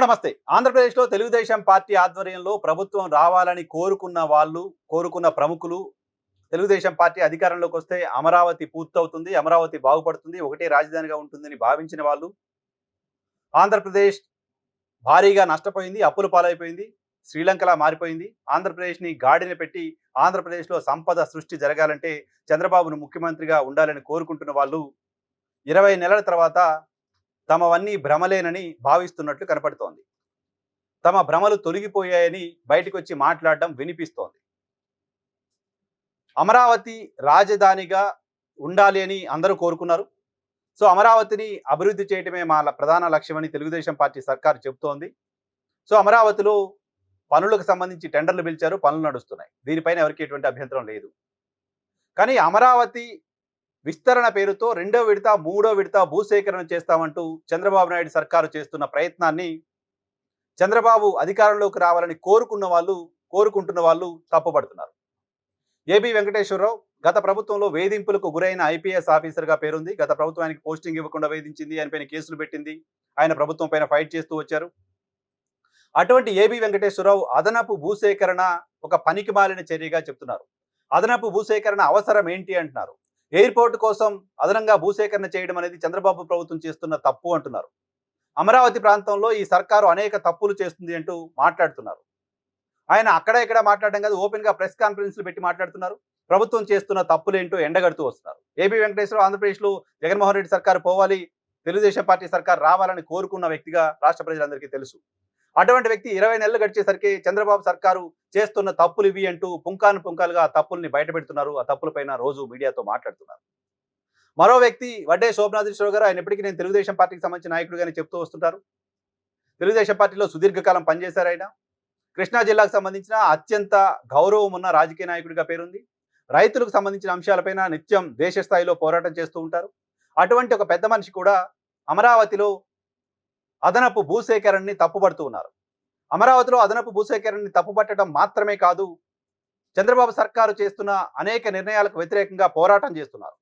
నమస్తే. ఆంధ్రప్రదేశ్‌లో తెలుగుదేశం పార్టీ ఆధ్వర్యంలో ప్రభుత్వం రావాలని కోరుకున్న ప్రముఖులు తెలుగుదేశం పార్టీ అధికారంలోకొస్తే అమరావతి పూర్తవుతుంది. అమరావతి బాగుపడుతుంది. ఒకటే రాజధానిగా ఉంటుందని భావించిన వాళ్ళు ఆంధ్రప్రదేశ్ భారీగా నష్టపోయింది. అప్పుల పాలైపోయింది. శ్రీలంకలా మారిపోయింది. ఆంధ్రప్రదేశ్‌ని గాడిన పెట్టి ఆంధ్రప్రదేశ్‌లో సంపద సృష్టి జరగాలంటే చంద్రబాబును ముఖ్యమంత్రిగా ఉండాలని కోరుకుంటున్న వాళ్ళు 20 నెలల తర్వాత తమవన్నీ భ్రమలేనని భావిస్తున్నట్లు కనపడుతోంది. తమ భ్రమలు తొలగిపోయాయని బయటకొచ్చి మాట్లాడడం వినిపిస్తోంది. అమరావతి రాజధానిగా ఉండాలి అని అందరూ కోరుకున్నారు. సో అమరావతిని అభివృద్ధి చేయడమే మా ప్రధాన లక్ష్యమని తెలుగుదేశం పార్టీ సర్కారు చెబుతోంది. సో అమరావతిలో పనులకు సంబంధించి టెండర్లు పిలిచారు. పనులు నడుస్తున్నాయి. దీనిపైన ఎవరికీ ఎటువంటి అభ్యంతరం లేదు. కానీ అమరావతి విస్తరణ పేరుతో రెండో విడత, మూడో విడత భూసేకరణ చేస్తామంటూ చంద్రబాబు నాయుడు సర్కారు చేస్తున్న ప్రయత్నాన్ని చంద్రబాబు అధికారంలోకి రావాలని కోరుకుంటున్న వాళ్ళు తప్పుపడుతున్నారు. ఏబి వెంకటేశ్వరరావు గత ప్రభుత్వంలో వేధింపులకు గురైన ఐపీఎస్ ఆఫీసర్గా పేరుంది. గత ప్రభుత్వం ఆయనకి పోస్టింగ్ ఇవ్వకుండా వేధించింది. ఆయన పైన కేసులు పెట్టింది. ఆయన ప్రభుత్వం పైన ఫైట్ చేస్తూ వచ్చారు. అటువంటి ఏబి వెంకటేశ్వరరావు అదనపు భూసేకరణ ఒక పనికిమాలిన చర్యగా చెప్తున్నారు. అదనపు భూసేకరణ అవసరం ఏంటి అంటున్నారు. ఎయిర్పోర్ట్ కోసం అదనంగా భూసేకరణ చేయడం అనేది చంద్రబాబు ప్రభుత్వం చేస్తున్న తప్పు అంటున్నారు. అమరావతి ప్రాంతంలో ఈ సర్కారు అనేక తప్పులు చేస్తుంది అంటూ మాట్లాడుతున్నారు. ఆయన అక్కడ ఇక్కడ మాట్లాడడం కాదు, ఓపెన్ గా ప్రెస్ కాన్ఫరెన్స్లు పెట్టి మాట్లాడుతున్నారు. ప్రభుత్వం చేస్తున్న తప్పులేంటో ఎండగడుతూ వస్తున్నారు. ఏబి వెంకటేశ్వరరావు ఆంధ్రప్రదేశ్లో జగన్మోహన్ రెడ్డి సర్కారు పోవాలి, తెలుగుదేశం పార్టీ సర్కారు రావాలని కోరుకున్న వ్యక్తిగా రాష్ట్ర ప్రజలందరికీ తెలుసు. అటువంటి వ్యక్తి 20 నెలలు గడిచేసరికి చంద్రబాబు సర్కారు చేస్తున్న తప్పులు ఇవి అంటూ పుంకాలుగా ఆ తప్పుల్ని బయటపెడుతున్నారు. ఆ తప్పులపైన రోజు మీడియాతో మాట్లాడుతున్నారు. మరో వ్యక్తి వడ్డే శోభనాద్రీశ్వరరావు గారు. ఆయన ఎప్పటికీ నేను తెలుగుదేశం పార్టీకి సంబంధించిన నాయకుడిగానే చెప్తూ వస్తుంటారు. తెలుగుదేశం పార్టీలో సుదీర్ఘకాలం పనిచేశారు ఆయన. కృష్ణా జిల్లాకు సంబంధించిన అత్యంత గౌరవం ఉన్న రాజకీయ నాయకుడిగా పేరుంది. రైతులకు సంబంధించిన అంశాలపైన నిత్యం దేశ స్థాయిలో పోరాటం చేస్తూ ఉంటారు. అటువంటి ఒక పెద్ద మనిషి కూడా అమరావతిలో అదనపు భూసేకరణని తప్పుపడుతూ ఉన్నారు. అమరావతిలో అదనపు భూసేకరణని తప్పుపట్టడం మాత్రమే కాదు, చంద్రబాబు సర్కారు చేస్తున్న అనేక నిర్ణయాలకు వ్యతిరేకంగా పోరాటం చేస్తున్నారు.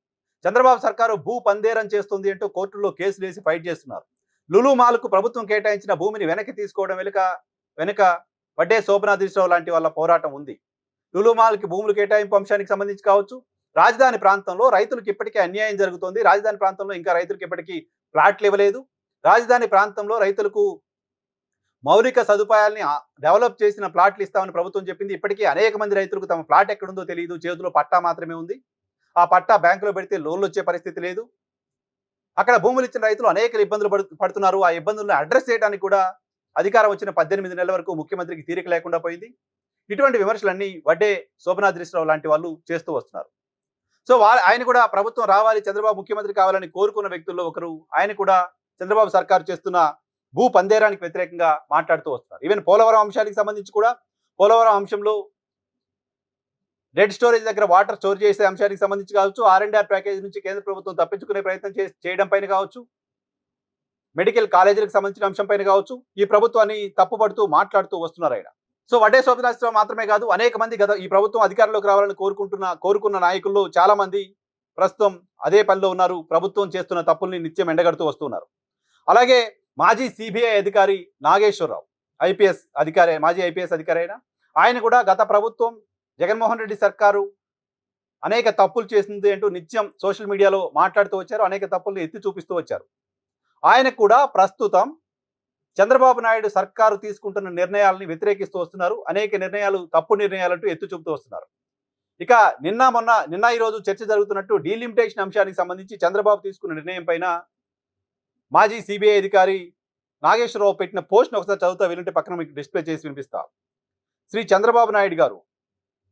చంద్రబాబు సర్కారు భూ పందేరం చేస్తుంది అంటూ కోర్టుల్లో కేసులు వేసి ఫైట్ చేస్తున్నారు. లులు మాల్కు ప్రభుత్వం కేటాయించిన భూమిని వెనక్కి తీసుకోవడం వెనుక వడ్డే శోభనాద్రీశ్వరరావు లాంటి వాళ్ళ పోరాటం ఉంది. లులు మాల్కి భూములు కేటాయింపు అంశానికి సంబంధించి కావచ్చు, రాజధాని ప్రాంతంలో రైతులకు ఇప్పటికే అన్యాయం జరుగుతోంది. రాజధాని ప్రాంతంలో ఇంకా రైతులకు ఇప్పటికీ ప్లాట్లు ఇవ్వలేదు. రాజధాని ప్రాంతంలో రైతులకు మౌలిక సదుపాయాల్ని డెవలప్ చేసిన ప్లాట్లు ఇస్తామని ప్రభుత్వం చెప్పింది. ఇప్పటికీ అనేక మంది రైతులకు తమ ప్లాట్ ఎక్కడుందో తెలియదు. చేతిలో పట్టా మాత్రమే ఉంది. ఆ పట్టా బ్యాంకులో పెడితే లోన్లు వచ్చే పరిస్థితి లేదు. అక్కడ భూములు ఇచ్చిన రైతులు అనేక ఇబ్బందులు పడుతున్నారు. ఆ ఇబ్బందులను అడ్రస్ చేయడానికి కూడా అధికారం వచ్చిన 18 నెలల వరకు ముఖ్యమంత్రికి తీరిక లేకుండా పోయింది. ఇటువంటి విమర్శలన్నీ వడ్డే శోభనాద్రీశ్వరరావు లాంటి వాళ్ళు చేస్తూ వస్తున్నారు. సో ఆయన కూడా ప్రభుత్వం రావాలి, చంద్రబాబు ముఖ్యమంత్రి కావాలని కోరుకున్న వ్యక్తుల్లో ఒకరు. ఆయన కూడా చంద్రబాబు సర్కారు చేస్తున్న భూ పందేరానికి వ్యతిరేకంగా మాట్లాడుతూ వస్తున్నారు. ఈవెన్ పోలవరం అంశానికి సంబంధించి కూడా పోలవరం అంశంలో డెడ్ స్టోరేజ్ దగ్గర వాటర్ స్టోర్ చేసే అంశానికి సంబంధించి కావచ్చు, R&R ప్యాకేజ్ నుంచి కేంద్ర ప్రభుత్వం తప్పించుకునే ప్రయత్నం చేయడం పైన కావచ్చు, మెడికల్ కాలేజీలకు సంబంధించిన అంశం పైన కావచ్చు, ఈ ప్రభుత్వాన్ని తప్పుపడుతూ మాట్లాడుతూ వస్తున్నారు ఆయన. సో వడ్డే శోభనాద్రీశ్వరరావు మాత్రమే కాదు, అనేక మంది ఈ ప్రభుత్వం అధికారంలోకి రావాలని కోరుకున్న నాయకుల్లో చాలా మంది ప్రస్తుతం అదే పనిలో ఉన్నారు. ప్రభుత్వం చేస్తున్న తప్పుల్ని నిత్యం ఎండగడుతూ వస్తున్నారు. అలాగే మాజీ సిబిఐ అధికారి నాగేశ్వరరావు, మాజీ ఐపీఎస్ అధికారి ఆయన కూడా గత ప్రభుత్వం జగన్మోహన్ రెడ్డి సర్కారు అనేక తప్పులు చేసింది అంటూ నిత్యం సోషల్ మీడియాలో మాట్లాడుతూ వచ్చారు. అనేక తప్పుల్ని ఎత్తి చూపిస్తూ వచ్చారు. ఆయన కూడా ప్రస్తుతం చంద్రబాబు నాయుడు సర్కారు తీసుకుంటున్న నిర్ణయాలని వ్యతిరేకిస్తూ వస్తున్నారు. అనేక నిర్ణయాలు తప్పు నిర్ణయాలంటూ ఎత్తి చూపుతూ వస్తున్నారు. ఇక నిన్న ఈ రోజు చర్చ జరుగుతున్నట్టు డీలిమిటేషన్ అంశానికి సంబంధించి చంద్రబాబు తీసుకున్న నిర్ణయం పైన మాజీ సిబిఐ అధికారి నాగేశ్వరరావు పెట్టిన పోస్ట్ని ఒకసారి చదువుతా, వినంటే పక్కన మీకు డిస్ప్లే చేసి వినిపిస్తా. శ్రీ చంద్రబాబు నాయుడు గారు,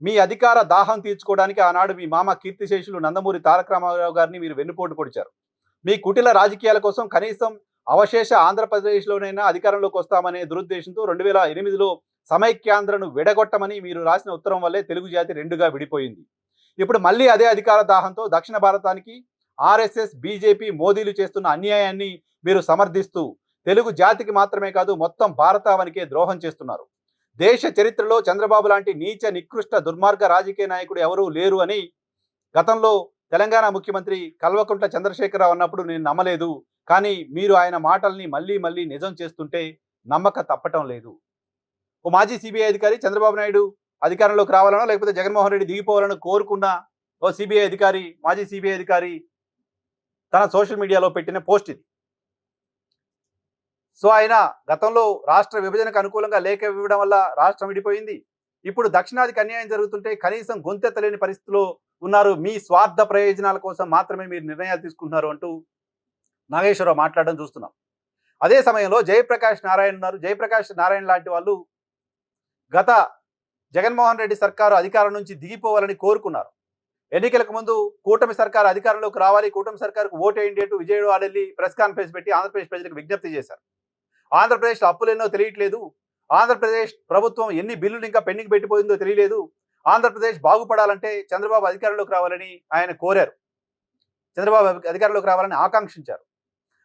మీ అధికార దాహం తీర్చుకోవడానికి ఆనాడు మీ మామ కీర్తిశేషులు నందమూరి తారక రామారావు గారిని మీరు వెన్నుపోటు పొడిచారు. మీ కుటిల రాజకీయాల కోసం కనీసం అవశేష ఆంధ్రప్రదేశ్లోనైనా అధికారంలోకి వస్తామనే దురుద్దేశంతో 2008లో సమైక్యాంధ్రను విడగొట్టమని మీరు రాసిన ఉత్తరం వల్లే తెలుగు జాతి రెండుగా విడిపోయింది. ఇప్పుడు మళ్ళీ అదే అధికార దాహంతో దక్షిణ భారతానికి ఆర్ఎస్ఎస్, బీజేపీ, మోదీలు చేస్తున్న అన్యాయాన్ని మీరు సమర్థిస్తూ తెలుగు జాతికి మాత్రమే కాదు మొత్తం భారతావనికే ద్రోహం చేస్తున్నారు. దేశ చరిత్రలో చంద్రబాబు లాంటి నీచ, నికృష్ట, దుర్మార్గ రాజకీయ నాయకుడు ఎవరూ లేరు అని గతంలో తెలంగాణ ముఖ్యమంత్రి కల్వకుంట్ల చంద్రశేఖరరావు అన్నప్పుడు నేను నమ్మలేదు. కానీ మీరు ఆయన మాటల్ని మళ్ళీ నిజం చేస్తుంటే నమ్మక తప్పటం లేదు. ఓ మాజీ సిబిఐ అధికారి చంద్రబాబు నాయుడు అధికారంలోకి రావాలనో లేకపోతే జగన్మోహన్ రెడ్డి దిగిపోవాలని కోరుకున్న ఓ సిబిఐ అధికారి, మాజీ సిబిఐ అధికారి తన సోషల్ మీడియాలో పెట్టిన పోస్ట్ ఇది. సో ఆయన గతంలో రాష్ట్ర విభజనకు అనుకూలంగా లేఖ ఇవ్వడం వల్ల రాష్ట్రం విడిపోయింది. ఇప్పుడు దక్షిణాదికి అన్యాయం జరుగుతుంటే కనీసం గొంతెత్తలేని పరిస్థితిలో ఉన్నారు. మీ స్వార్థ ప్రయోజనాల కోసం మాత్రమే మీరు నిర్ణయాలు తీసుకుంటున్నారు అంటూ నాగేశ్వరరావు మాట్లాడడం చూస్తున్నాం. అదే సమయంలో జయప్రకాష్ నారాయణ ఉన్నారు. జయప్రకాష్ నారాయణ లాంటి వాళ్ళు గత జగన్మోహన్ రెడ్డి సర్కారు అధికారం నుంచి దిగిపోవాలని కోరుకున్నారు. ఎన్నికలకు ముందు కూటమి సర్కారు అధికారంలోకి రావాలి, కూటమి సర్కారుకు ఓటేయండి అంటూ విజయవాడ వెళ్ళి ప్రెస్ కాన్ఫరెన్స్ పెట్టి ఆంధ్రప్రదేశ్ ప్రజలకు విజ్ఞప్తి చేశారు. ఆంధ్రప్రదేశ్లో అప్పులు ఎన్నో తెలియట్లేదు, ఆంధ్రప్రదేశ్ ప్రభుత్వం ఎన్ని బిల్లులు ఇంకా పెండింగ్ పెట్టిపోయిందో తెలియలేదు, ఆంధ్రప్రదేశ్ బాగుపడాలంటే చంద్రబాబు అధికారంలోకి రావాలని ఆయన కోరారు, చంద్రబాబు అధికారంలోకి రావాలని ఆకాంక్షించారు.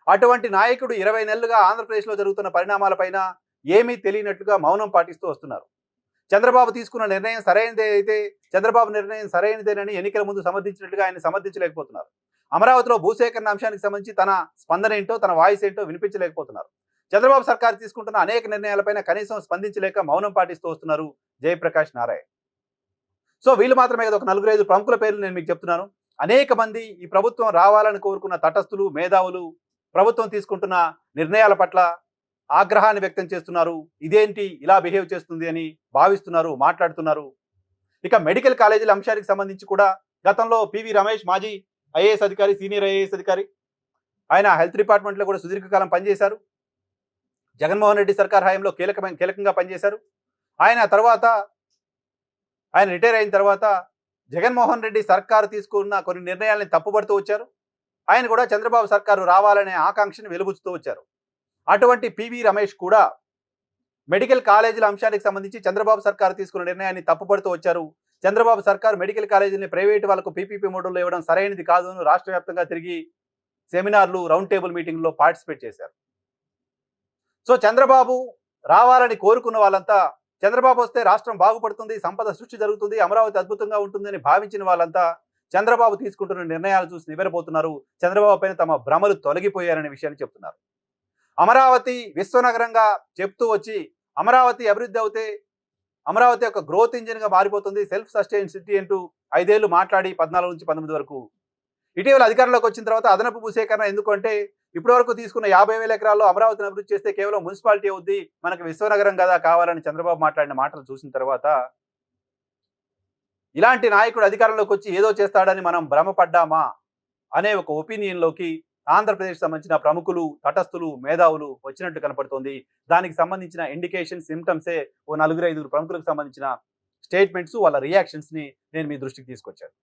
అటువంటి నాయకుడు 20 నెలలుగా ఆంధ్రప్రదేశ్లో జరుగుతున్న పరిణామాలపైన ఏమీ తెలియనట్లుగా మౌనం పాటిస్తూ వస్తున్నారు. చంద్రబాబు తీసుకున్న నిర్ణయం సరైనదే అయితే చంద్రబాబు నిర్ణయం సరైనదేనని ఎన్నికల ముందు సమర్థించినట్లుగా ఆయన సమర్థించలేకపోతున్నారు. అమరావతిలో భూసేకరణ అంశానికి సంబంధించి తన స్పందన ఏంటో, తన వాయిస్ ఏంటో వినిపించలేకపోతున్నారు. చంద్రబాబు సర్కారు తీసుకుంటున్న అనేక నిర్ణయాలపైన కనీసం స్పందించలేక మౌనం పాటిస్తూ వస్తున్నారు జయప్రకాష్ నారాయణ. సో వీళ్ళు మాత్రమే కదా, ఒక 4-5 ప్రముఖుల పేర్లు నేను మీకు చెప్తున్నాను. అనేక మంది ఈ ప్రభుత్వం రావాలని కోరుకున్న తటస్థులు, మేధావులు ప్రభుత్వం తీసుకుంటున్న నిర్ణయాల పట్ల ఆగ్రహాన్ని వ్యక్తం చేస్తున్నారు. ఇదేంటి ఇలా బిహేవ్ చేస్తుంది అని భావిస్తున్నారు, మాట్లాడుతున్నారు. ఇక మెడికల్ కాలేజీల అంశానికి సంబంధించి కూడా గతంలో పివి రమేష్ మాజీ ఐఏఎస్ అధికారి, సీనియర్ ఐఏఎస్ అధికారి, ఆయన హెల్త్ డిపార్ట్మెంట్లో కూడా సుదీర్ఘకాలం పనిచేశారు. జగన్మోహన్ రెడ్డి సర్కార్ హయాంలో కీలకంగా పనిచేశారు. ఆయన రిటైర్ అయిన తర్వాత జగన్మోహన్ రెడ్డి సర్కారు తీసుకున్న కొన్ని నిర్ణయాలను తప్పుపడుతూ వచ్చారు. ఆయన కూడా చంద్రబాబు సర్కారు రావాలనే ఆకాంక్షను వెలుబుచ్చుతూ వచ్చారు. అటువంటి పివి రమేష్ కూడా మెడికల్ కాలేజీల అంశానికి సంబంధించి చంద్రబాబు సర్కారు తీసుకున్న నిర్ణయాన్ని తప్పుపడుతూ వచ్చారు. చంద్రబాబు సర్కారు మెడికల్ కాలేజీని ప్రైవేటు వాళ్ళకు పీపీపీ మోడల్లో ఇవ్వడం సరైనది కాదు అని రాష్ట్ర వ్యాప్తంగా తిరిగి సెమినార్లు, రౌండ్ టేబుల్ మీటింగ్లో పార్టిసిపేట్ చేశారు. సో చంద్రబాబు రావాలని కోరుకున్న వాళ్ళంతా, చంద్రబాబు వస్తే రాష్ట్రం బాగుపడుతుంది, సంపద సృష్టి జరుగుతుంది, అమరావతి అద్భుతంగా ఉంటుందని భావించిన వాళ్ళంతా చంద్రబాబు తీసుకుంటున్న నిర్ణయాలు చూసి నివ్వెరపోతున్నారు. చంద్రబాబు పైన తమ భ్రమలు తొలగిపోయారనే విషయాన్ని చెప్తున్నారు. అమరావతి విశ్వనగరంగా చెప్తూ వచ్చి అమరావతి అభివృద్ధి అవుతే అమరావతి యొక్క గ్రోత్ ఇంజిన్గా మారిపోతుంది, సెల్ఫ్ సస్టైన్ సిటీ అంటూ 5 ఏళ్ళు మాట్లాడి 14 నుంచి 19 వరకు ఇటీవల అధికారంలోకి వచ్చిన తర్వాత అదనపు భూసేకరణ ఎందుకంటే ఇప్పటి వరకు తీసుకున్న 50,000 ఎకరాల్లో అమరావతిని అభివృద్ధి చేస్తే కేవలం మున్సిపాలిటీ అవుద్ది, మనకు విశ్వనగరం కదా కావాలని చంద్రబాబు మాట్లాడిన మాటలు చూసిన తర్వాత ఇలాంటి నాయకుడు అధికారంలోకి వచ్చి ఏదో చేస్తాడని మనం భ్రమపడ్డామా అనే ఒక ఒపీనియన్లోకి ఆంధ్రప్రదేశ్ సంబంధించిన ప్రముఖులు, తటస్థులు, మేధావులు వచ్చినట్టు కనపడుతోంది. దానికి సంబంధించిన ఇండికేషన్, సిమ్టమ్సే ఓ 4-5 ప్రముఖులకు సంబంధించిన స్టేట్మెంట్స్, వాళ్ళ రియాక్షన్స్ని నేను మీ దృష్టికి తీసుకొచ్చాను.